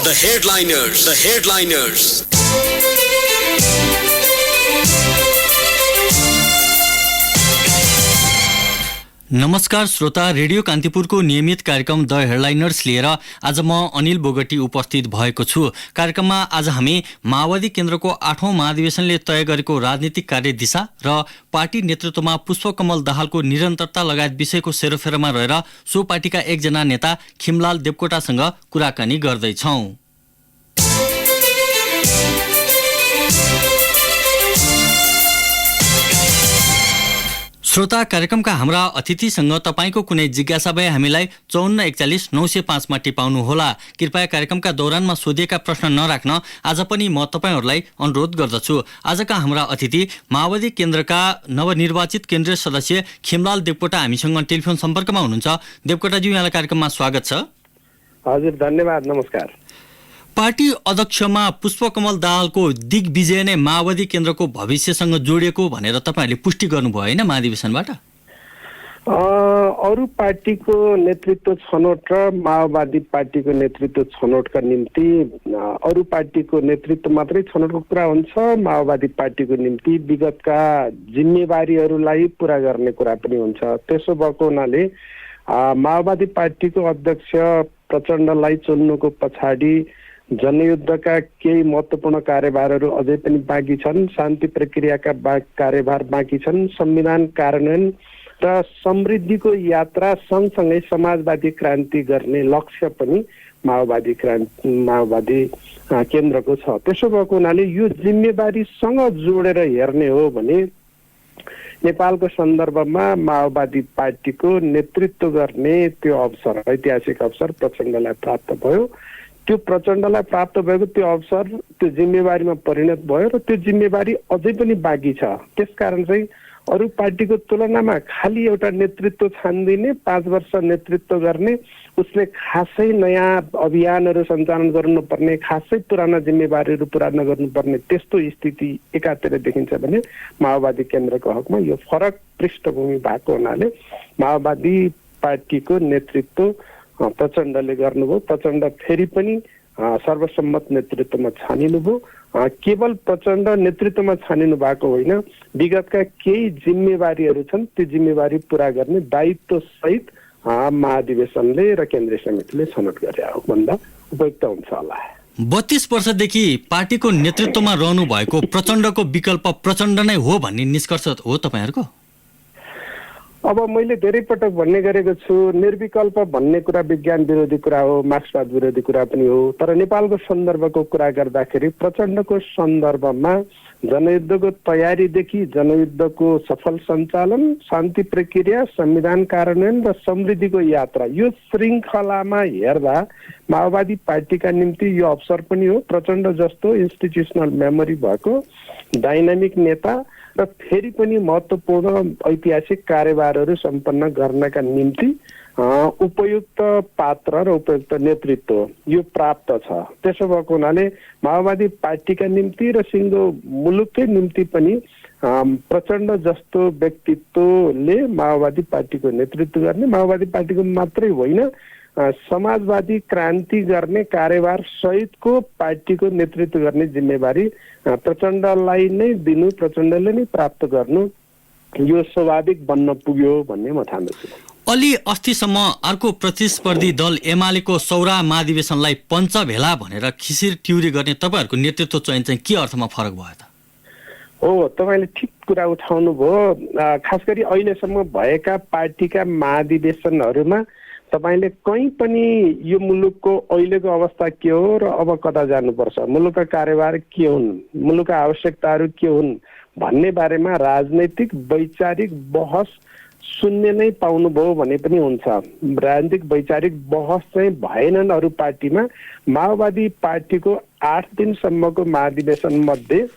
The headliners. The headliners. नमस्कार श्रोता, radio कान्तिपुरको नियमित कार्यक्रम द हेडलाइनर्स लिएर आज म अनिल बोगटी उपस्थित भएको छु। कार्यक्रममा आज हामी माओवादी केन्द्रको 8औं महाधिवेशनले तय गरेको राजनीतिक कार्यदिशा र पार्टी नेतृत्वमा पुष्पकमल दाहालको निरन्तरता लगायत विषयको सेरोफेरोमा रहेर सो पार्टीका एकजना नेता खिमलाल देवकोटासँग कुराकानी गर्दैछौं। श्रोता, कार्यक्रमका हाम्रा अतिथिसँग तपाईको कुनै जिज्ञासा भए हामीलाई 5441 905 मा टिपाउनुहोला। कृपया कार्यक्रमका दौरानमा सोधिएका प्रश्न नराख्न आज पनि म तपाईहरूलाई अनुरोध गर्दछु। आजका हाम्रा अतिथि माओवादी केन्द्रका नवनिर्वाचित केन्द्रीय सदस्य खिमलाल देवकोटा हामीसँग टेलिफोन सम्पर्कमा हुनुहुन्छ। देवकोटाज्यू, यहाँलाई कार्यक्रममा स्वागत छ। हजुर, धन्यवाद, नमस्कार। पार्टी अध्यक्षमा पुष्पकमल दाहालको दिग्विजय नै माओवादी केन्द्रको भविष्यसँग जोडिएको भनेर तपाईँहरूले पुष्टि गर्नुभयो होइन महाधिवेशनबाट? अरू पार्टीको नेतृत्व छनौट र माओवादी पार्टीको नेतृत्व छनौटका निम्ति अरू पार्टीको नेतृत्व मात्रै छनौटको कुरा हुन्छ। माओवादी पार्टीको निम्ति विगतका जिम्मेवारीहरूलाई पूरा गर्ने कुरा पनि हुन्छ। त्यसो भएको हुनाले माओवादी पार्टीको अध्यक्ष प्रचण्डलाई चुन्नुको पछाडि जनयुद्धका केही महत्त्वपूर्ण कार्यभारहरू अझै पनि बाँकी छन्। शान्ति प्रक्रियाका कार्यभार बाँकी छन्। संविधान कार्यान्वयन र समृद्धिको यात्रा सँगसँगै समाजवादी क्रान्ति गर्ने लक्ष्य पनि माओवादी केन्द्रको छ। त्यसो भएको हुनाले यो जिम्मेवारीसँग जोडेर हेर्ने हो भने नेपालको सन्दर्भमा माओवादी पार्टीको नेतृत्व गर्ने त्यो अवसर, ऐतिहासिक अवसर प्रचण्डलाई प्राप्त भयो। त्यो प्रचण्डलाई प्राप्त भएको त्यो अवसर त्यो जिम्मेवारीमा परिणत भयो र त्यो जिम्मेवारी अझै पनि बाँकी छ। त्यसकारण चाहिँ अरू पार्टीको तुलनामा खालि एउटा नेतृत्व छान्दिने, 5 वर्ष नेतृत्व गर्ने, उसले खासै नयाँ अभियानहरू सञ्चालन गर्नुपर्ने, खासै पुराना जिम्मेवारीहरू पुरा नगर्नुपर्ने त्यस्तो स्थिति एकातिर देखिन्छ भने माओवादी केन्द्रको हकमा यो फरक पृष्ठभूमि भएको हुनाले माओवादी पार्टीको नेतृत्व प्रचण्डले गर्नुभयो। प्रचण्ड फेरि पनि सर्वसम्मत नेतृत्वमा छानिनुभयो। केवल प्रचण्ड नेतृत्वमा छानिनु भएको होइन, विगतका केही जिम्मेवारीहरू छन्, त्यो जिम्मेवारी पूरा गर्ने दायित्व सहित महाधिवेशनले र केन्द्रीय समितिले छनौट गरे हो भन्दा उपयुक्त हुन्छ होला। 32 वर्षदेखि पार्टीको नेतृत्वमा रहनु भएको प्रचण्डको विकल्प प्रचण्ड नै हो भन्ने निष्कर्ष हो तपाईँहरूको? अब मैले धेरै पटक भन्ने गरेको छु, निर्विकल्प भन्ने कुरा विज्ञान विरोधी कुरा हो, मार्क्सवाद विरोधी कुरा पनि हो। तर नेपालको सन्दर्भको कुरा गर्दाखेरि प्रचण्डको सन्दर्भमा जनयुद्धको तयारीदेखि जनयुद्धको सफल सञ्चालन, शान्ति प्रक्रिया, संविधान कार्यान्वयन र समृद्धिको यात्रा, यो श्रृङ्खलामा हेर्दा माओवादी पार्टीका निम्ति यो अवसर पनि हो। प्रचण्ड जस्तो इन्स्टिट्युसनल मेमोरी भएको डाइनामिक नेता र फेरि पनि महत्त्वपूर्ण ऐतिहासिक कार्यभारहरू सम्पन्न गर्नका निम्ति उपयुक्त पात्र र उपयुक्त नेतृत्व यो प्राप्त छ। त्यसो भएको हुनाले माओवादी पार्टीका निम्ति र सिङ्गो मुलुककै निम्ति पनि प्रचण्ड जस्तो व्यक्तित्वले माओवादी पार्टीको नेतृत्व गर्ने, माओवादी पार्टीको मात्रै होइन समाजवादी क्रान्ति गर्ने कार्यभार सहितको पार्टीको नेतृत्व गर्ने जिम्मेवारी प्रचण्डलाई नै दिनु, प्रचण्डले नै प्राप्त गर्नु यो स्वाभाविक बन्न पुग्यो भन्ने म ठान्दछु। अलि अस्तिसम्म अर्को प्रतिस्पर्धी दल एमालेको सौरा महाधिवेशनलाई पञ्चभेला भनेर खिसिर ट्युरी गर्ने तपाईँहरूको नेतृत्व चयन चाहिँ के अर्थमा फरक भयो त? हो, तपाईँले ठिक कुरा उठाउनु भयो। खास गरी अहिलेसम्म भएका पार्टीका महाधिवेशनहरूमा तपाईले कहीँ पनि यो मुलुकको अहिलेको अवस्था के हो र अब कता जानुपर्छ, मुलुकका कार्यभार के हुन्, मुलुकका आवश्यकताहरू के हुन् भन्ने बारेमा राजनैतिक वैचारिक बहस सुन्ने नै पाउनुभयो भने पनि हुन्छ। राजनीतिक वैचारिक बहस चाहिँ भएनन् अरू पार्टीमा। माओवादी पार्टीको 8 दिनसम्मको महाधिवेशन मध्ये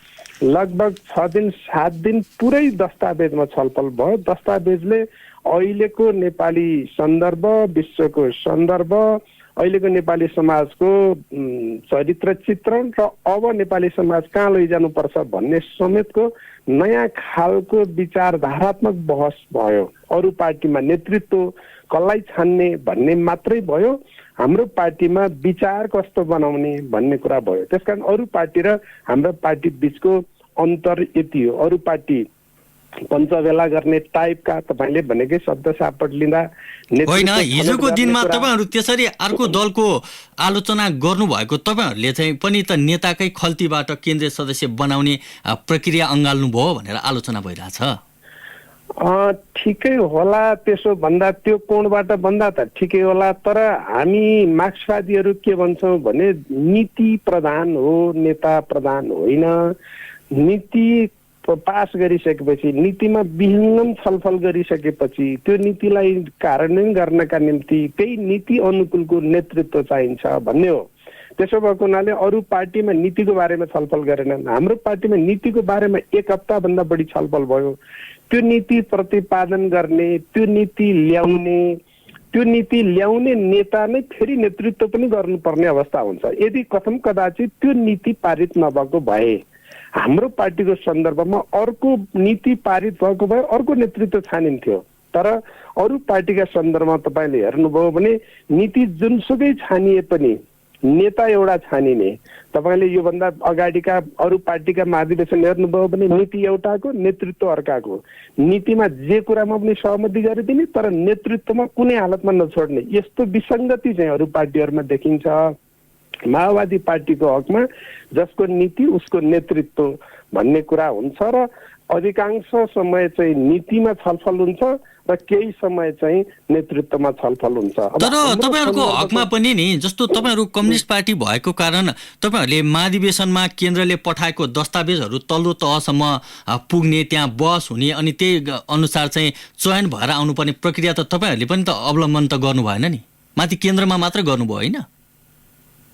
लगभग 6 दिन 7 दिन पुरै दस्तावेजमा छलफल भयो। दस्तावेजले अहिलेको नेपाली सन्दर्भ, विश्वको सन्दर्भ, अहिलेको नेपाली समाजको चरित्र चित्रण र अब नेपाली समाज कहाँ लैजानुपर्छ भन्ने समेतको नयाँ खालको विचारधारात्मक बहस भयो। अरू पार्टीमा नेतृत्व कसलाई छान्ने भन्ने मात्रै भयो, हाम्रो पार्टीमा विचार कस्तो बनाउने भन्ने कुरा भयो। त्यसकारण अरू पार्टी र हाम्रो पार्टी बीचको अन्तर यति हो। अरू पार्टी पञ्चवेला गर्ने टाइपका तपाईँले भनेकै शब्द सापट लिँदा होइन, हिजोको दिनमा तपाईँहरू त्यसरी अर्को दलको आलोचना गर्नुभएको तपाईँहरूले चाहिँ पनि त नेताकै खल्तीबाट केन्द्रीय सदस्य बनाउने प्रक्रिया अँगाल्नुभयो भनेर आलोचना भइरहेछ। ठिकै होला, त्यसो भन्दा त्यो कोणबाट भन्दा त ठिकै होला, तर हामी मार्क्सवादीहरू के भन्छौँ भने नीति प्रधान हो, नेता प्रधान होइन। नीति पास गरिसकेपछि, नीतिमा विहङ्गम छलफल गरिसकेपछि त्यो नीतिलाई कार्यान्वयन गर्नका निम्ति त्यही नीति अनुकूलको नेतृत्व चाहिन्छ भन्ने हो। त्यसो भएको हुनाले अरू पार्टीमा नीतिको बारेमा छलफल गरेनन्, हाम्रो पार्टीमा नीतिको बारेमा 1 हप्ताभन्दा बढी छलफल भयो। त्यो नीति प्रतिपादन गर्ने, त्यो नीति ल्याउने नेता नै फेरि नेतृत्व पनि गर्नुपर्ने अवस्था हुन्छ। यदि कथम कदाचित त्यो नीति पारित नभएको भए, हाम्रो पार्टीको सन्दर्भमा अर्को नीति पारित भएको भए अर्को नेतृत्व छानिन्थ्यो। तर अरू पार्टीका सन्दर्भमा तपाईँले हेर्नुभयो भने नीति जुनसुकै छानिए पनि नेता एउटा छानिने। तपाईँले योभन्दा अगाडिका अरू पार्टीका महाधिवेशन हेर्नुभयो भने नीति एउटाको, नेतृत्व अर्काको। नीतिमा जे कुरामा पनि सहमति गरिदिने तर नेतृत्वमा कुनै हालतमा नछोड्ने, यस्तो विसङ्गति चाहिँ अरू पार्टीहरूमा देखिन्छ। माओवादी पार्टीको हकमा जसको नीति उसको नेतृत्व भन्ने कुरा हुन्छ र अधिकांश समय चाहिँ नीतिमा छलफल हुन्छ र केही समय चाहिँ नेतृत्वमा छलफल हुन्छ। तर तपाईहरुको हकमा पनि नि, जस्तो तपाईहरु कम्युनिस्ट पार्टी भएको कारण तपाईहरुले महाधिवेशनमा केन्द्रले पठाएको दस्तावेजहरु तल्लो तहसम्म पुग्ने, त्यहाँ बहस हुने अनि त्यही अनुसार चाहिँ चयन भएर आउनुपर्ने प्रक्रिया त तपाईहरुले पनि त अवलम्बन त गर्नु भएन नि, माथि केन्द्रमा मात्र गर्नुभयो हैन?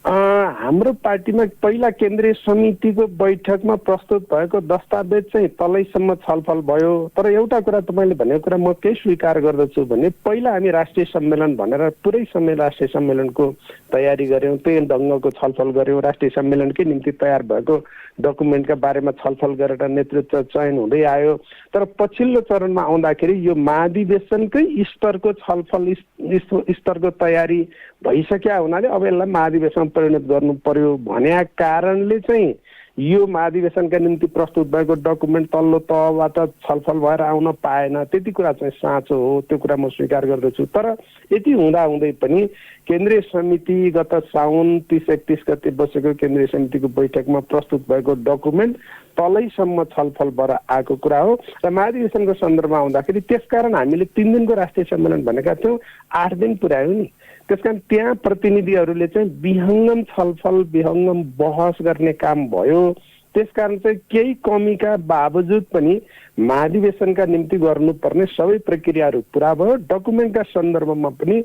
हाम्रो पार्टीमा पहिला केन्द्रीय समितिको बैठकमा प्रस्तुत भएको दस्तावेज चाहिँ तलैसम्म छलफल भयो। तर एउटा कुरा तपाईँले भनेको कुरा म के स्वीकार गर्दछु भने पहिला हामी राष्ट्रिय सम्मेलन भनेर पुरै समय राष्ट्रिय सम्मेलनको तयारी गर्यौं, त्यही ढङ्गको छलफल गर्यौं। राष्ट्रिय सम्मेलनकै निम्ति तयार भएको डकुमेन्टका बारेमा छलफल गरेर नेतृत्व चयन हुँदै आयो। तर पछिल्लो चरणमा आउँदाखेरि यो महाधिवेशनकै स्तरको छलफल स्तरको तयारी भइसक्या हुनाले अब यसलाई महाधिवेशनमा परिणत गर्नु पर्यो भन्ने कारणले चाहिँ यो महाधिवेशनका निम्ति प्रस्तुत भएको डकुमेन्ट तल्लो तहबाट छलफल भएर आउन पाएन। त्यति कुरा चाहिँ साँचो हो, त्यो कुरा म स्वीकार गर्दछु। तर यति हुँदाहुँदै पनि केन्द्रीय समिति गत साउन 30-31 गते बसेको केन्द्रीय समितिको बैठकमा प्रस्तुत भएको डकुमेन्ट तलैसम्म छलफल भएर आएको कुरा हो र महाधिवेशनको सन्दर्भमा आउँदाखेरि त्यसकारण हामीले 3 दिनको राष्ट्रिय सम्मेलन भनेका थियौँ, 8 दिन पुर्यायौँ नि। त्यसकारण त्यहाँ प्रतिनिधिहरूले चाहिँ विहङ्गम छलफल, विहङ्गम बहस गर्ने काम भयो। त्यसकारण चाहिँ केही कमीका बावजुद पनि महाधिवेशनका निम्ति गर्नुपर्ने सबै प्रक्रियाहरू पुरा भयो। डकुमेन्टका सन्दर्भमा पनि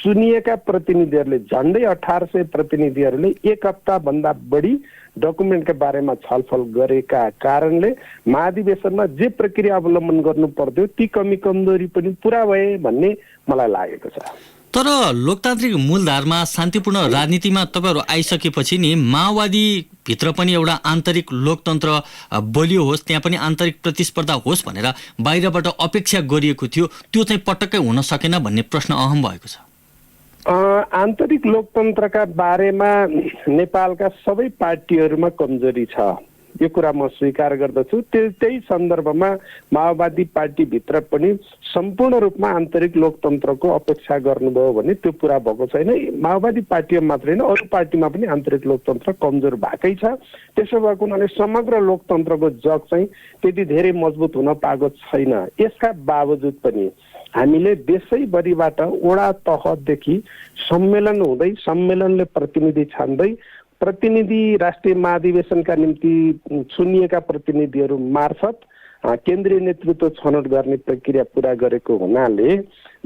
चुनिएका प्रतिनिधिहरूले झन्डै 1800 प्रतिनिधिहरूले 1 हप्ताभन्दा बढी डकुमेन्टका बारेमा छलफल गरेका कारणले महाधिवेशनमा जे प्रक्रिया अवलम्बन गर्नु पर्यो ती कमी कमजोरी पनि पुरा भए भन्ने मलाई लागेको छ। तर लोकतान्त्रिक मूलधारमा शान्तिपूर्ण राजनीतिमा तपाईहरु आइसकेपछि नि माओवादी भित्र पनि एउटा आन्तरिक लोकतन्त्र बलियो होस्, त्यहाँ पनि आन्तरिक प्रतिस्पर्धा होस् भनेर बाहिरबाट अपेक्षा गरिएको थियो, त्यो चाहिँ पटक्कै हुन सकेन भन्ने प्रश्न अहम भएको छ। आन्तरिक लोकतन्त्रका बारेमा नेपालका सबै पार्टीहरूमा कमजोरी छ, यो कुरा म स्वीकार गर्दछु। त्यही सन्दर्भमा माओवादी पार्टीभित्र पनि सम्पूर्ण रूपमा आन्तरिक लोकतन्त्रको अपेक्षा गर्नुभयो भने त्यो पुरा भएको छैन। माओवादी पार्टीमा मात्रै होइन, अरू पार्टीमा पनि आन्तरिक लोकतन्त्र कमजोर भएकै छ। त्यसो भएको हुनाले समग्र लोकतन्त्रको जग चाहिँ त्यति धेरै मजबुत हुन पाएको छैन। यसका बावजुद पनि हामीले देशैभरिबाट वडा तहदेखि सम्मेलन हुँदै, सम्मेलनले प्रतिनिधि छान्दै, प्रतिनिधि राष्ट्रिय महाधिवेशनका निम्ति चुनिएका प्रतिनिधिहरू मार्फत केन्द्रीय नेतृत्व छनौट गर्ने प्रक्रिया पुरा गरेको हुनाले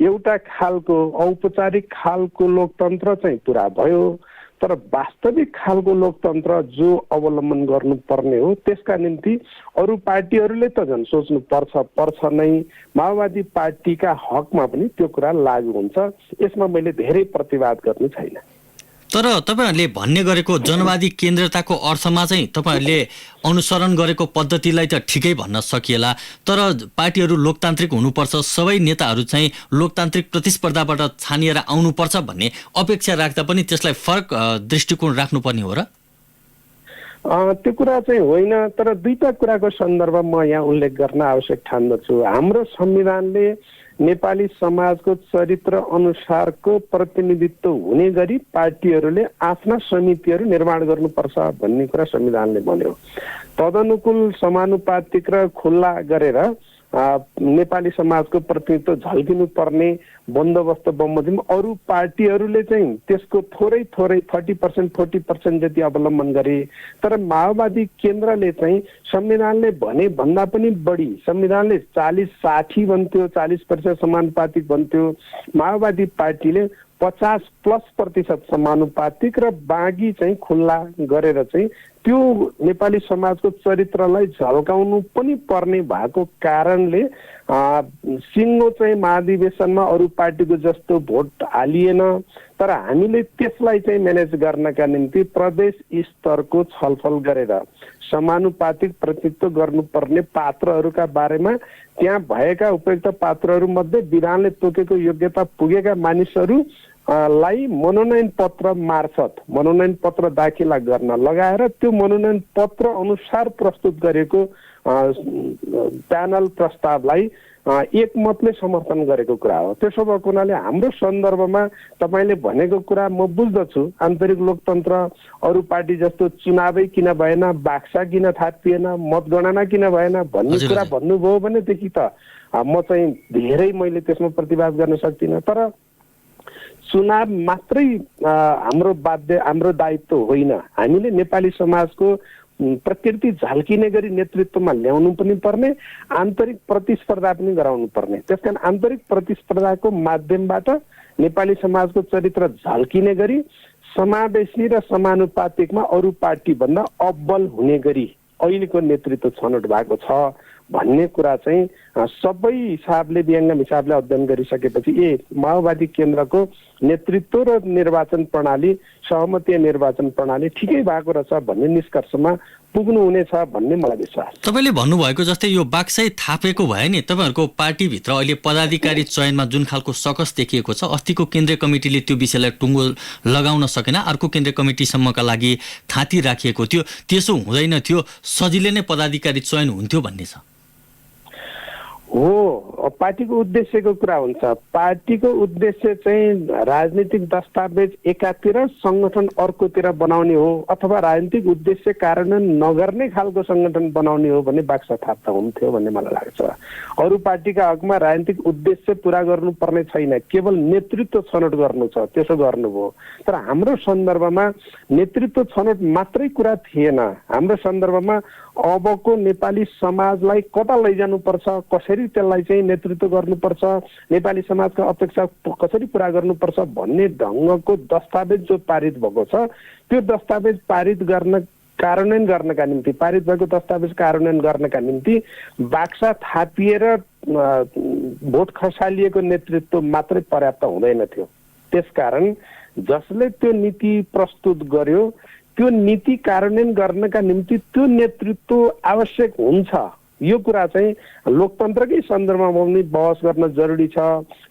एउटा खालको औपचारिक खालको लोकतन्त्र चाहिँ पुरा भयो। तर वास्तविक खालको लोकतन्त्र जो अवलम्बन गर्नुपर्ने हो त्यसका निम्ति अरू पार्टीहरूले त झन् सोच्नु पर्छ नै। माओवादी पार्टीका हकमा पनि त्यो कुरा लागू हुन्छ, यसमा मैले धेरै प्रतिवाद गर्नु छैन। तर तपाईहरुले भन्ने गरेको जनवादी केन्द्रताको अर्थमा चाहिँ तपाईहरुले अनुसरण गरेको पद्धतिलाई त ठिकै भन्न सकिएला, तर पार्टीहरू लोकतान्त्रिक हुनुपर्छ, सबै नेताहरू चाहिँ लोकतान्त्रिक प्रतिस्पर्धाबाट छानिएर आउनुपर्छ भन्ने अपेक्षा राख्दा पनि त्यसलाई फरक दृष्टिकोण राख्नुपर्ने हो र? त्यो कुरा चाहिँ होइन, तर दुईटा कुराको सन्दर्भ म यहाँ उल्लेख गर्न आवश्यक ठान्दछु। हाम्रो संविधानले नेपाली समाजको चरित्र अनुसारको प्रतिनिधित्व हुने गरी पार्टीहरूले आफ्ना समितिहरू निर्माण गर्नुपर्छ भन्ने कुरा संविधानले भन्यो। तदनुकूल समानुपातिक र खुल्ला गरेर नेपाली समाजको प्रतिनिधित्व झल्किनु पर्ने बन्दोबस्त बमोजिम अरू पार्टीहरूले चाहिँ त्यसको थोरै 30% 40% जति अवलम्बन गरे। तर माओवादी केन्द्रले चाहिँ संविधानले भने भन्दा पनि बढी, संविधानले 40-60 भन्थ्यो, 40% समानुपातिक भन्थ्यो, माओवादी पार्टीले 50+% समानुपातिक र बाँकी चाहिँ खुल्ला गरेर चाहिँ त्यो नेपाली समाजको चरित्रलाई झल्काउनु पनि पर्ने भएको कारणले सिङ्गो चाहिँ महाधिवेशनमा अरू पार्टीको जस्तो भोट हालिएन। तर हामीले त्यसलाई चाहिँ म्यानेज गर्नका निम्ति प्रदेश स्तरको छलफल गरेर समानुपातिक प्रतिनिधित्व गर्नुपर्ने पात्रहरूका बारेमा त्यहाँ भएका उपयुक्त पात्रहरू मध्ये विधानले तोकेको योग्यता पुगेका मानिसहरू लाई मनोनयन पत्र मार्फत मनोनयन पत्र दाखिला गर्न लगाएर त्यो मनोनयन पत्र अनुसार प्रस्तुत गरेको प्यानल प्रस्तावलाई एकमतले समर्थन गरेको कुरा हो। त्यसो भएको हुनाले हाम्रो सन्दर्भमा तपाईले भनेको कुरा म बुझ्दछु, आन्तरिक लोकतन्त्र अरू पार्टी जस्तो चुनावै किन भएन, बाक्सा किन थापिएन, मतगणना किन भएन भन्ने कुरा भन्नुभयो भनेदेखि त म चाहिँ धेरै मैले त्यसमा प्रतिवाद गर्न सक्दिनँ। तर चुनाव मात्रै हाम्रो दायित्व होइन, हामीले नेपाली समाजको प्रकृति झल्किने गरी नेतृत्वमा ल्याउनु पनि पर्ने, आन्तरिक प्रतिस्पर्धा पनि गराउनु पर्ने। त्यसकारण आन्तरिक प्रतिस्पर्धाको माध्यमबाट नेपाली समाजको चरित्र झल्किने गरी समावेशी र समानुपातिकमा अरू पार्टी भन्दा अब्बल हुने गरी अहिलेको नेतृत्व छनौट भएको छ भन्ने कुरा चाहिँ सबै हिसाबले विहङ्गम हिसाबले अध्ययन गरिसकेपछि माओवादी केन्द्रको नेतृत्व र निर्वाचन प्रणाली, सहमतीय निर्वाचन प्रणाली ठिकै भएको रहेछ भन्ने निष्कर्षमा पुग्नु हुनेछ भन्ने मलाई विश्वास। तपाईले भन्नुभएको जस्तै यो बाक्सै थापेको भए नि तपाईहरुको पार्टीभित्र अहिले पदाधिकारी चयनमा जुन खालको सकस देखिएको छ, अस्तिको केन्द्रीय कमिटीले त्यो विषयलाई टुङ्गो लगाउन सकेन, अर्को केन्द्रीय कमिटीसम्मका लागि थाती राखिएको थियो, त्यसो हुँदैन थियो, सजिलै नै पदाधिकारी चयन हुन्थ्यो भन्ने छ हो। पार्टीको उद्देश्यको कुरा हुन्छ। पार्टीको उद्देश्य चाहिँ राजनीतिक दस्तावेज एकातिर संगठन अर्कोतिर बनाउने हो अथवा राजनीतिक उद्देश्य कार्यान्वयन नगर्ने खालको संगठन बनाउने हो भने बाक्सा थाप्दा हुन्थ्यो भन्ने मलाई लाग्छ। अरू पार्टीका हकमा राजनीतिक उद्देश्य पूरा गर्नुपर्ने छैन, केवल नेतृत्व छनौट गर्नु छ, त्यसो गर्नुभयो। तर हाम्रो सन्दर्भमा नेतृत्व छनौट मात्रै कुरा थिएन। हाम्रो सन्दर्भमा अबको नेपाली समाजलाई कता लैजानुपर्छ, कसरी त्यसलाई चाहिँ नेतृत्व गर्नुपर्छ, नेपाली समाजका अपेक्षा कसरी पूरा गर्नुपर्छ भन्ने ढङ्गको दस्तावेज जो पारित भएको छ, त्यो दस्तावेज कार्यान्वयन गर्नका निम्ति, पारित भएको दस्तावेज कार्यान्वयन गर्नका निम्ति बाक्सा थापिएर भोट खसालिएको नेतृत्व मात्रै पर्याप्त हुँदैन थियो। त्यसकारण जसले त्यो नीति प्रस्तुत गर्यो त्यो नीति कार्यान्वयन गर्नका निम्ति त्यो नेतृत्व आवश्यक हुन्छ। यो कुरा चाहिँ लोकतन्त्रकै सन्दर्भमा पनि बहस गर्न जरुरी छ,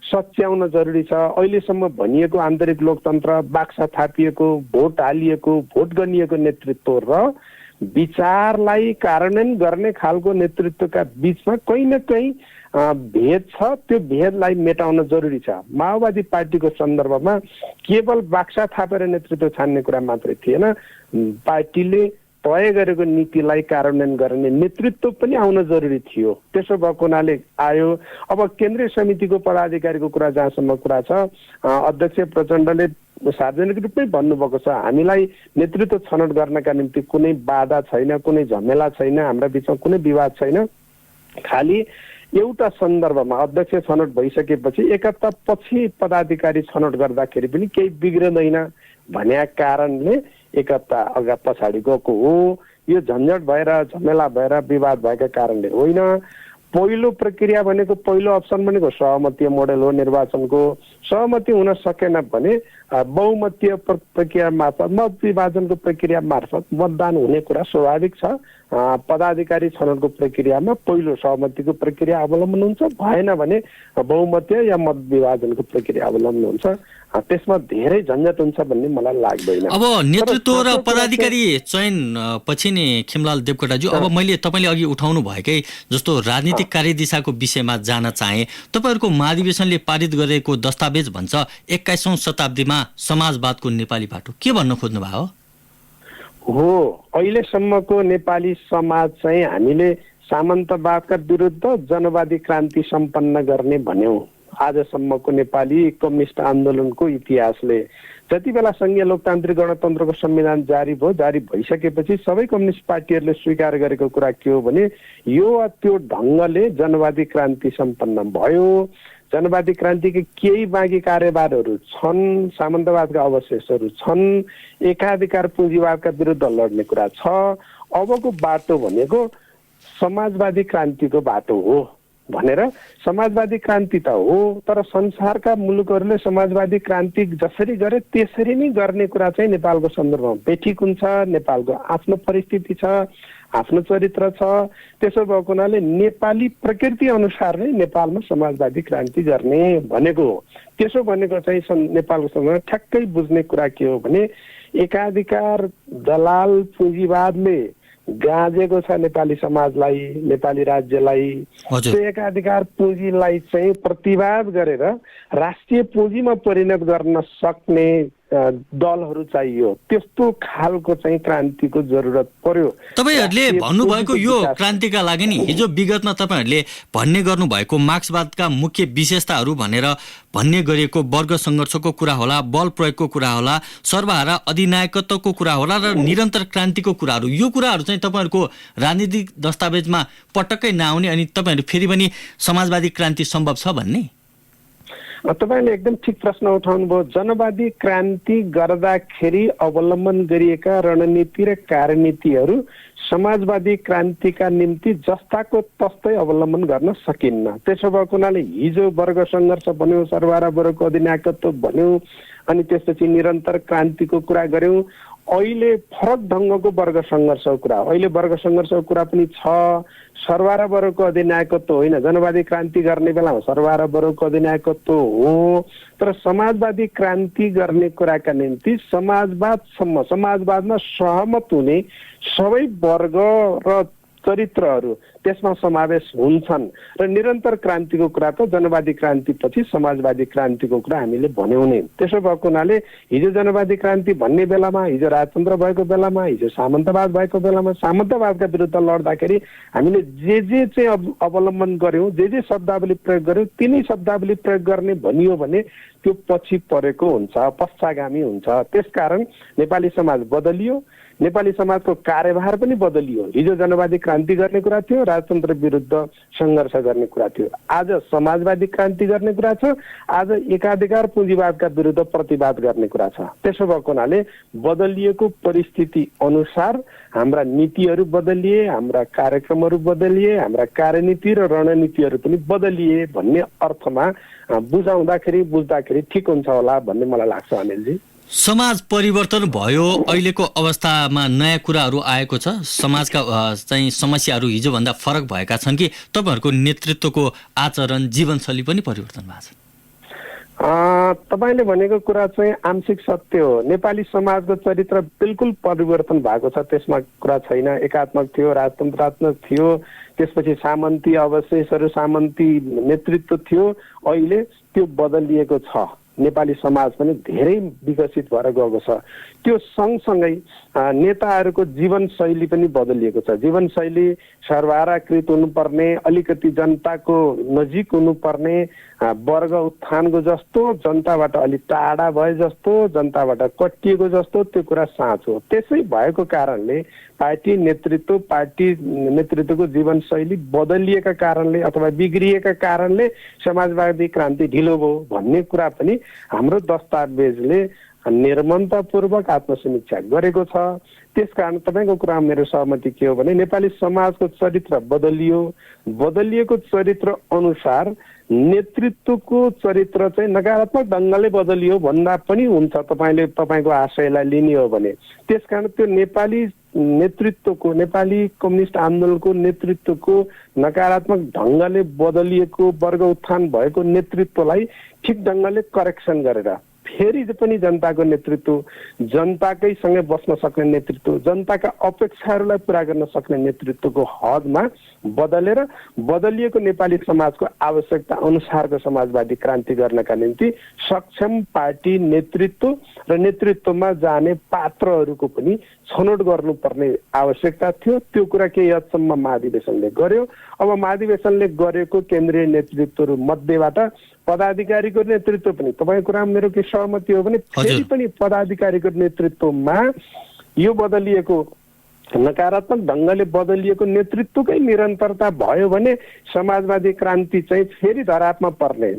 सच्याउन जरुरी छ। अहिलेसम्म भनिएको आन्तरिक लोकतन्त्र, बाक्सा थापिएको, भोट हालिएको, भोट गनिएको नेतृत्व र विचारलाई कार्यान्वयन गर्ने खालको नेतृत्वका बीचमा कहीँ न कहीँ भेद छ। त्यो भेदलाई मेटाउन जरुरी छ। माओवादी पार्टीको सन्दर्भमा केवल बाक्सा थापेर नेतृत्व छान्ने कुरा मात्रै थिएन, पार्टीले तय गरेको नीतिलाई कार्यान्वयन गर्ने नेतृत्व पनि आउन जरुरी थियो। त्यसो भएको हुनाले आयो। अब केन्द्रीय समितिको पदाधिकारीको कुरा जहाँसम्म कुरा छ, अध्यक्ष प्रचण्डले सार्वजनिक रूपमै भन्नुभएको छ, हामीलाई नेतृत्व छनौट गर्नका निम्ति कुनै बाधा छैन, कुनै झमेला छैन, हाम्रा बिचमा कुनै विवाद छैन। खालि एउटा सन्दर्भमा अध्यक्ष छनौट भइसकेपछि एक हप्ता पछि पदाधिकारी छनौट गर्दाखेरि पनि केही बिग्रदैन भन्ने कारणले एक हप्ता अगाडि पछाडि गएको हो। यो झन्झट भएर झमेला भएर विवाद भएका कारणले होइन। पहिलो प्रक्रिया भनेको, पहिलो अप्सन भनेको सहमति मोडेल हो। निर्वाचनको सहमति हुन सकेन भने बहुमतीय प्रक्रिया मार्फत मत विभाजनको प्रक्रिया मार्फत मतदान हुने कुरा स्वाभाविक छ। पदाधिकारी छनौटको प्रक्रियामा पहिलो सहमतिको प्रक्रिया अवलम्बन हुन्छ, भएन भने बहुमतीय या मत विभाजनको प्रक्रिया अवलम्बन हुन्छ। त्यसमा धेरै झन्झट हुन्छ भन्ने मलाई लाग्दैन। अब नेतृत्व र पदाधिकारी चयन पछि नै खेमलाल देवकोटाज्यू, अब मैले तपाईँले अघि उठाउनु भएकै जस्तो राजनीतिक कार्यदिशाको विषयमा जान चाहे। तपाईँहरूको महाधिवेशनले पारित गरेको दस्तावेज भन्छ 21औं शताब्दीमा समाजवादको नेपाली बाटो। के भन्न खोज्नु भयो हो? अहिलेसम्मको नेपाली समाज चाहिँ हामीले सामन्तवादका विरुद्ध जनवादी क्रान्ति सम्पन्न गर्ने भन्यौं। आजसम्मको नेपाली कम्युनिस्ट आन्दोलनको इतिहासले जति बेला संघीय लोकतान्त्रिक गणतन्त्रको संविधान जारी भयो, जारी भइसकेपछि सबै कम्युनिस्ट पार्टीहरूले स्वीकार गरेको कुरा के हो भने यो त्यो ढङ्गले जनवादी क्रान्ति सम्पन्न भयो। जनवादी क्रान्तिको केही बाँकी कार्यभारहरू छन्, सामन्तवादका अवशेषहरू छन्, एकाधिकार पुँजीवादका विरुद्ध लड्ने कुरा छ। अबको बाटो भनेको समाजवादी क्रान्तिको बाटो हो भनेर, समाजवादी क्रान्ति त हो, तर संसारका मुलुकहरूले समाजवादी क्रान्ति जसरी गरे त्यसरी नै गर्ने कुरा चाहिँ नेपालको सन्दर्भमा बेठिक हुन्छ। नेपालको आफ्नो परिस्थिति छ, आफ्नो चरित्र छ। त्यसो भएको हुनाले नेपाली प्रकृति अनुसार नै नेपालमा समाजवादी क्रान्ति गर्ने भनेको हो। त्यसो भनेको चाहिँ नेपालको सन्दर्भमा ठ्याक्कै बुझ्ने कुरा के हो भने एकाधिकार दलाल पुँजीवादले गाँजेको छ नेपाली समाजलाई, नेपाली राज्यलाई। त्यो एकाधिकार पुँजीलाई चाहिँ प्रतिवाद गरेर राष्ट्रिय पुँजीमा परिणत गर्न सक्ने दलहरू चाहियो। त्यस्तो खालको चाहिँ क्रान्तिको जरुरत पर्यो। तपाईहरूले भन्नुभएको यो क्रान्तिका लागि नि हिजो विगतमा तपाईहरूले भन्ने गर्नुभएको मार्क्सवादका मुख्य विशेषताहरू भनेर भन्ने गरिएको वर्ग सङ्घर्षको कुरा होला, बल प्रयोगको कुरा होला, सर्वहारा अधिनायकत्वको कुरा होला र निरन्तर क्रान्तिको कुराहरू, यो कुराहरू चाहिँ तपाईँहरूको राजनीतिक दस्तावेजमा पटक्कै नआउने अनि तपाईँहरू फेरि पनि समाजवादी क्रान्ति सम्भव छ भन्ने? तपाईँले एकदम ठिक प्रश्न उठाउनु भयो। जनवादी क्रान्ति गर्दाखेरि अवलम्बन गरिएका रणनीति र कार्यनीतिहरू समाजवादी क्रान्तिका निम्ति जस्ताको तस्तै अवलम्बन गर्न सकिन्न। त्यसो भएको हुनाले हिजो वर्ग सङ्घर्ष भन्यो, सर्वहारा वर्गको अधिनायकत्व भन्यो, अनि त्यसपछि निरन्तर क्रान्तिको कुरा गर्यौँ। अहिले फरक ढङ्गको वर्ग सङ्घर्षको कुरा, अहिले वर्ग सङ्घर्षको कुरा पनि छ। सर्वहारा वर्गको अधिनायकत्व होइन, जनवादी क्रान्ति गर्ने बेलामा सर्वहारा वर्गको अधिनायकत्व हो, तर समाजवादी क्रान्ति गर्ने कुराका निम्ति समाजवादसम्म, समाजवादमा सहमत हुने सबै वर्ग र चरित्रहरू त्यसमा समावेश हुन्छन्। र निरन्तर क्रान्तिको कुरा त जनवादी क्रान्तिपछि समाजवादी क्रान्तिको कुरा हामीले भन्यौँ नै। त्यसो भएको हुनाले हिजो जनवादी क्रान्ति भन्ने बेलामा, हिजो राजतन्त्र भएको बेलामा, हिजो सामन्तवाद भएको बेलामा, सामन्तवादका विरुद्ध लड्दाखेरि हामीले जे चाहिँ अवलम्बन गर्यौँ, जे शब्दावली प्रयोग गर्यौँ, तिनै शब्दावली प्रयोग गर्ने भनियो भने त्यो पछि परेको हुन्छ, पश्चागामी हुन्छ। त्यसकारण नेपाली समाज बदलियो, नेपाली समाजको कार्यभार पनि बदलियो। हिजो जनवादी क्रान्ति गर्ने कुरा थियो, राजतन्त्र विरुद्ध सङ्घर्ष गर्ने कुरा थियो। आज समाजवादी क्रान्ति गर्ने कुरा छ, आज एकाधिकार पुँजीवादका विरुद्ध प्रतिवाद गर्ने कुरा छ। त्यसो भएको हुनाले बदलिएको परिस्थिति अनुसार हाम्रा नीतिहरू बदलिए, हाम्रा कार्यक्रमहरू बदलिए, हाम्रा कार्यनीति र रणनीतिहरू पनि बदलिए भन्ने अर्थमा बुझ्दाखेरि ठिक हुन्छ होला भन्ने मलाई लाग्छ अनिलजी। समाज परिवर्तन भयो, अहिलेको अवस्थामा नयाँ कुराहरू आएको छ, समाजका चाहिँ समस्याहरू हिजोभन्दा फरक भएका छन् कि तपाईँहरूको नेतृत्वको आचरण जीवनशैली पनि परिवर्तन भएको छ? तपाईँले भनेको कुरा चाहिँ आंशिक सत्य हो। नेपाली समाजको चरित्र बिल्कुल परिवर्तन भएको छ, त्यसमा कुरा छैन। एकात्मक थियो, राजतन्त्रात्मक थियो, त्यसपछि सामन्ती अवशेषहरू, सामन्ती नेतृत्व थियो। अहिले त्यो बदलिएको छ। नेपाली समाज पनि धेरै विकसित भएर गएको छ। त्यो सँगसँगै नेताहरूको जीवनशैली पनि बदलिएको छ। जीवनशैली सर्वहाराकृत हुनुपर्ने, अलिकति जनताको नजिक हुनुपर्ने, वर्ग उत्थानको जस्तो, जनताबाट अलिक टाढा भए जस्तो, जनताबाट कटिएको जस्तो त्यो कुरा साँचो हो। त्यसै भएको कारणले पार्टी नेतृत्वको जीवनशैली बदलिएका कारणले अथवा बिग्रिएका कारणले समाजवादी क्रान्ति ढिलो भयो भन्ने कुरा पनि हाम्रो दस्तावेजले निर्ममतापूर्वक आत्मसमीक्षा गरेको छ। त्यसकारण तपाईँको कुरामा मेरो सहमति के हो भने नेपाली समाजको चरित्र बदलिएको चरित्र अनुसार नेतृत्वको चरित्र चाहिँ नकारात्मक ढङ्गले बदलियो भन्दा पनि हुन्छ तपाईँले तपाईँको आशयलाई लिने हो भने। त्यसकारण त्यो नेपाली नेतृत्वको नेपाली कम्युनिस्ट आन्दोलनको नेतृत्वको नकारात्मक ढङ्गले बदलिएको वर्ग उत्थान भएको नेतृत्वलाई ठिक ढङ्गले करेक्सन गरेर फेरि पनि जनताको नेतृत्व, जनताकै सँगै बस्न सक्ने नेतृत्व, जनताका अपेक्षाहरूलाई पुरा गर्न सक्ने नेतृत्वको हदमा बदलिएको नेपाली समाजको आवश्यकता अनुसारको समाजवादी क्रान्ति गर्नका निम्ति सक्षम पार्टी नेतृत्व र नेतृत्वमा जाने पात्रहरूको पनि छनौट गर्नुपर्ने आवश्यकता थियो। त्यो कुरा केही हदसम्म महाधिवेशनले गर्यो। अब महाधिवेशनले गरेको केन्द्रीय नेतृत्वहरू मध्येबाट पदाधिकारीको नेतृत्व पनि तपाईँको कुरामा मेरो के सहमति हो भने फेरि पनि पदाधिकारीको नेतृत्वमा यो बदलिएको नकारात्मक ढङ्गले बदलिएको नेतृत्वकै निरन्तरता भयो भने समाजवादी क्रान्ति चाहिँ फेरि धरापमा पर्ने,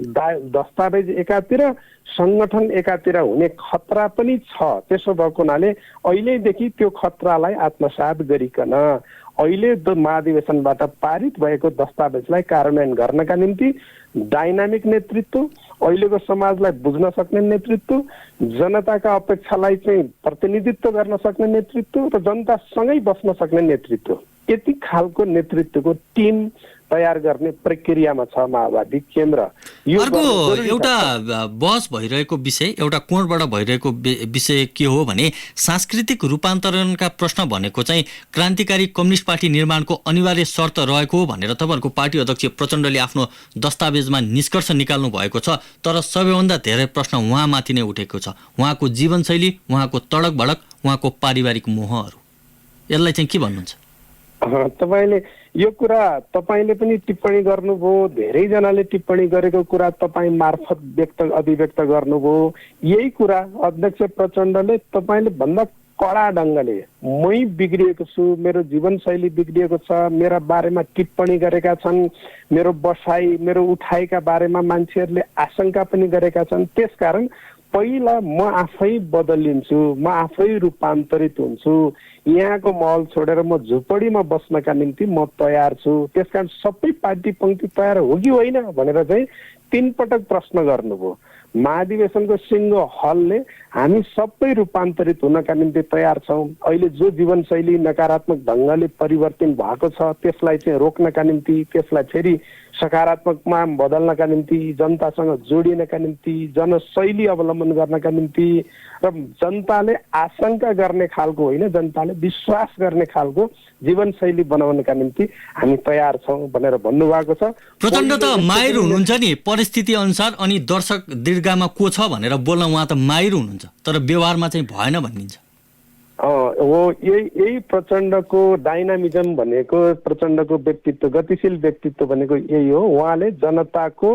दस्तावेज एकातिर संगठन एकातिर हुने खतरा पनि छ। त्यसो भएको हुनाले अहिलेदेखि त्यो खतरालाई आत्मसात गरिकन अहिले महाधिवेशनबाट पारित भएको दस्तावेजलाई कार्यान्वयन गर्नका निम्ति डाइनामिक नेतृत्व, अहिलेको समाजलाई बुझ्न सक्ने नेतृत्व, जनताका अपेक्षालाई चाहिँ प्रतिनिधित्व गर्न सक्ने नेतृत्व र जनतासँगै बस्न सक्ने नेतृत्व, यति खालको नेतृत्वको टिम तयार गर्ने प्रक्रियामा छ माओवादी केन्द्र। अर्को एउटा बहस भइरहेको विषय, एउटा कोणबाट भइरहेको विषय के हो भने सांस्कृतिक रूपान्तरणका प्रश्न भनेको चाहिँ क्रान्तिकारी कम्युनिस्ट पार्टी निर्माणको अनिवार्य शर्त रहेको हो भनेर तपाईँहरूको पार्टी अध्यक्ष प्रचण्डले आफ्नो दस्तावेजमा निष्कर्ष निकाल्नु भएको छ। तर सबैभन्दा धेरै प्रश्न उहाँमाथि नै उठेको छ, उहाँको जीवनशैली, उहाँको तडक भडक, उहाँको पारिवारिक मोहहरू। यसलाई चाहिँ के भन्नुहुन्छ? तपाईँले यो कुरा तपाईँले पनि टिप्पणी गर्नुभयो, धेरैजनाले टिप्पणी गरेको कुरा तपाईँ मार्फत अभिव्यक्त गर्नुभयो। यही कुरा अध्यक्ष प्रचण्डले तपाईँले भन्दा कडा ढङ्गले मै बिग्रिएको छु, मेरो जीवनशैली बिग्रिएको छ, मेरा बारेमा टिप्पणी गरेका छन्, मेरो बसाइ मेरो उठाइका बारेमा मान्छेहरूले आशंका पनि गरेका छन्। त्यसकारण पहिला म आफै बदलिन्छु, म आफै रूपान्तरित हुन्छु, यहाँको महल छोडेर म झुपडीमा बस्नका निम्ति म तयार छु। त्यसकारण सबै पार्टी पङ्क्ति तयार हो कि होइन भनेर चाहिँ 3 पटक प्रश्न गर्नुभयो। महाधिवेशनको सिङ्गो हलले हामी सबै रूपान्तरित हुनका निम्ति तयार छौँ, अहिले जो जीवनशैली नकारात्मक ढङ्गले परिवर्तन भएको छ त्यसलाई चाहिँ रोक्नका निम्ति, त्यसलाई फेरि सकारात्मकमा बदल्नका निम्ति, जनतासँग जोडिनका निम्ति, जनशैली अवलम्बन गर्नका निम्ति र जनताले आशंका गर्ने खालको होइन, जनताले विश्वास गर्ने खालको जीवनशैली बनाउनका निम्ति हामी तयार छौँ भनेर भन्नुभएको छ। प्रचण्ड त माहिर हुनुहुन्छ नि परिस्थिति अनुसार, अनि दर्शक दीर्घामा को छ भनेर बोल्न उहाँ त माहिर हुनुहुन्छ, तर व्यवहारमा चाहिँ भएन भनिन्छ। हो, यही प्रचण्डको डाइनामिजम भनेको, प्रचण्डको व्यक्तित्व, गतिशील व्यक्तित्व भनेको यही हो। उहाँले जनताको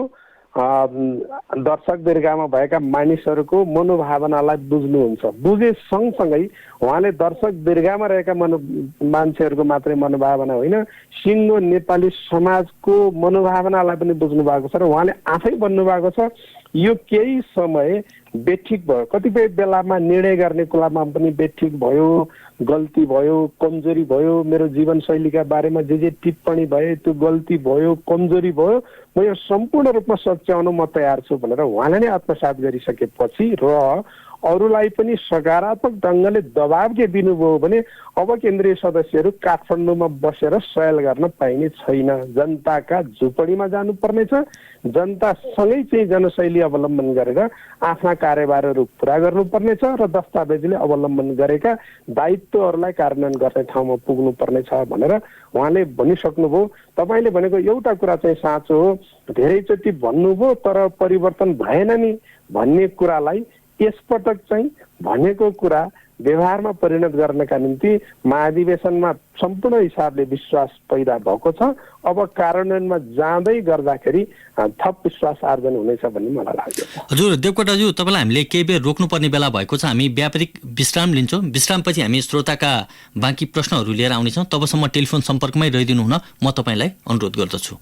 दर्शक दीर्घामा भएका मानिसहरूको मनोभावनालाई बुझ्नुहुन्छ। बुझे सँगसँगै उहाँले दर्शक दीर्घामा रहेका मान्छेहरूको मात्रै मनोभावना होइन, सिङ्गो नेपाली समाजको मनोभावनालाई पनि बुझ्नु भएको छ र उहाँले आफै भन्नुभएको छ यो केही समय बेठिक भयो, कतिपय बेलामा निर्णय गर्ने कुरामा पनि बेठिक भयो, गल्ती भयो, कमजोरी भयो, मेरो जीवनशैलीका बारेमा जे टिप्पणी भए त्यो गल्ती भयो, कमजोरी भयो, म यो सम्पूर्ण रूपमा सच्याउन म तयार छु भनेर उहाँले नै आत्मसात गरिसकेपछि र अरूलाई पनि सकारात्मक ढङ्गले दबाब के दिनुभयो भने अब केन्द्रीय सदस्यहरू काठमाडौँमा बसेर सयल गर्न पाइने छैन, जनताका झुपडीमा जानुपर्ने छ, जनतासँगै चाहिँ जनशैली अवलम्बन गरेर आफ्ना कार्यभारहरू पुरा गर्नुपर्ने छ र दस्तावेजले अवलम्बन गरेका दायित्वहरूलाई कार्यान्वयन गर्ने ठाउँमा पुग्नुपर्ने छ भनेर उहाँले भनिसक्नुभयो। तपाईँले भनेको एउटा कुरा चाहिँ साँचो हो, धेरैचोटि भन्नुभयो तर परिवर्तन भएन नि भन्ने कुरालाई यसपटक चाहिँ भनेको कुरा व्यवहारमा परिणत गर्नका निम्ति महाधिवेशनमा सम्पूर्ण हिसाबले विश्वास पैदा भएको छ। अब कार्यान्वयनमा जाँदै गर्दाखेरि थप विश्वास आर्जन हुनेछ भन्ने मलाई लाग्छ। हजुर देवकोटाज्यू, तपाईँलाई हामीले केही बेर रोक्नुपर्ने बेला भएको छ, हामी व्यापारिक विश्राम लिन्छौँ। विश्रामपछि हामी श्रोताका बाँकी प्रश्नहरू लिएर आउनेछौँ। तबसम्म टेलिफोन सम्पर्कमै रहिदिनु हुन म तपाईँलाई अनुरोध गर्दछु।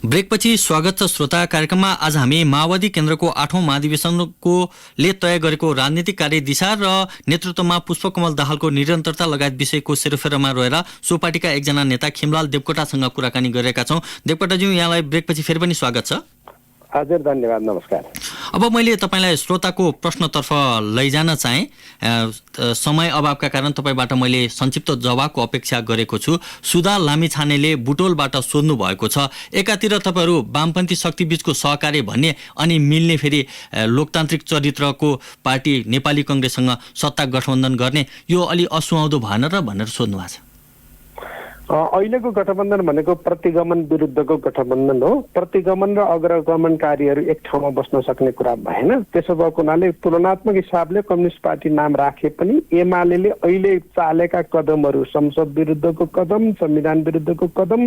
ब्रेकपछि स्वागत छ श्रोता। कार्यक्रममा आज हामी माओवादी केन्द्रको 8औं महाधिवेशनकोले तय गरेको राजनीतिक कार्यदिशा र नेतृत्वमा पुष्पकमल दाहालको निरन्तरता लगायत विषयको सेरोफेरोमा रहेर सो पार्टीका एकजना नेता खिमलाल देवकोटासँग कुराकानी गरिरहेका छौँ। देवकोटाज्यू, यहाँलाई ब्रेकपछि फेरि पनि स्वागत छ। हजुर, धन्यवाद, नमस्कार। अब मैले तपाईँलाई श्रोताको प्रश्नतर्फ लैजान चाहेँ। समय अभावका कारण तपाईँबाट मैले संक्षिप्त जवाबको अपेक्षा गरेको छु। सुधा लामिछानेले बुटोलबाट सोध्नु भएको छ, एकातिर तपाईँहरू वामपन्थी शक्तिबीचको सहकार्य भन्ने अनि मिल्ने फेरि लोकतान्त्रिक चरित्रको पार्टी नेपाली कङ्ग्रेससँग सत्ता गठबन्धन गर्ने, यो अलि असुहाउँदो भएन र भनेर सोध्नु भएको छ। अहिलेको गठबन्धन भनेको प्रतिगमन विरुद्धको गठबन्धन हो। प्रतिगमन र अग्रगमनकारीहरू एक ठाउँमा बस्न सक्ने कुरा भएन। त्यसो भएको हुनाले तुलनात्मक हिसाबले कम्युनिस्ट पार्टी नाम राखे पनि एमाले अहिले चालेका कदमहरू, संसद विरुद्धको कदम, संविधान विरुद्धको कदम,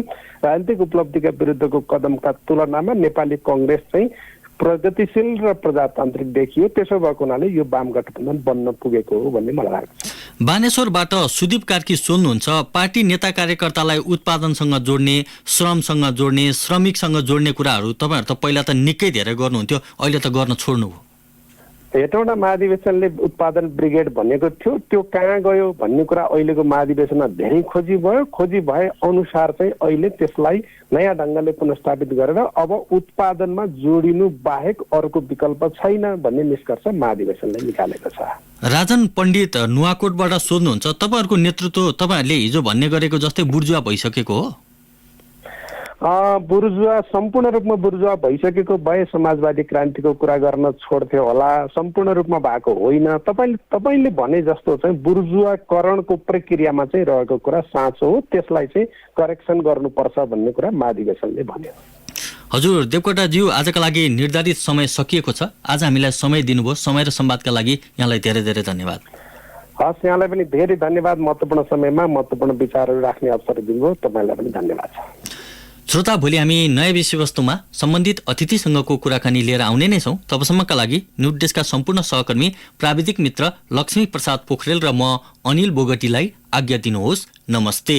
राजनीतिक उपलब्धिका विरुद्धको कदमका तुलनामा नेपाली कङ्ग्रेस चाहिँ प्रगतिशील र प्रजातान्त्रिक देखियो। त्यसो भएको हुनाले यो वाम गठबन्धन बन्न पुगेको हो भन्ने मलाई लाग्छ। बानेश्वरबाट सुदीप कार्की सोध्नुहुन्छ, पार्टी नेता कार्यकर्तालाई उत्पादनसँग जोड्ने, श्रमसँग जोड्ने, श्रमिकसँग जोड्ने कुराहरू तपाईँहरू त पहिला त निकै धेरै गर्नुहुन्थ्यो, अहिले त गर्न छोड्नुभयो। हेटौँडा महाधिवेशनले उत्पादन ब्रिगेड भनेको थियो, त्यो कहाँ गयो भन्ने कुरा अहिलेको महाधिवेशनमा धेरै खोजी भयो। खोजी भए अनुसार चाहिँ अहिले त्यसलाई नयाँ ढङ्गले पुनर्स्थापित गरेर अब उत्पादनमा जोडिनु बाहेक अर्को विकल्प छैन भन्ने निष्कर्ष महाधिवेशनले निकालेको छ। राजन पण्डित नुवाकोटबाट सोध्नुहुन्छ, तपाईँहरूको नेतृत्व तपाईँहरूले हिजो भन्ने गरेको जस्तै बुर्जुवा भइसकेको हो? बुर्जुवा सम्पूर्ण रूपमा बुर्जुवा भइसकेको भए समाजवादी क्रान्तिको कुरा गर्न छोड्थ्यो होला। सम्पूर्ण रूपमा भएको होइन। तपाईँले भने जस्तो चाहिँ बुर्जुवाकरणको प्रक्रियामा चाहिँ रहेको कुरा साँचो हो। त्यसलाई चाहिँ करेक्सन गर्नुपर्छ भन्ने कुरा महाधिवेशनले भन्यो। हजुर देवकोटाज्यू, आजका लागि निर्धारित समय सकिएको छ। आज हामीलाई समय दिनुभयो। समय र संवादका लागि यहाँलाई धेरै धेरै धन्यवाद। हस्, यहाँलाई पनि धेरै धन्यवाद। महत्त्वपूर्ण समयमा महत्त्वपूर्ण विचारहरू राख्ने अवसर दिनुभयो, तपाईँलाई पनि धन्यवाद छ। श्रोता, भोलि हामी नयाँ विषयवस्तुमा सम्बन्धित अतिथिसँगको कुराकानी लिएर आउने नै छौँ। तबसम्मका लागि न्युज डेस्कका सम्पूर्ण सहकर्मी प्राविधिक मित्र लक्ष्मी प्रसाद पोखरेल र म अनिल बोगटीलाई आज्ञा दिनुहोस्। नमस्ते।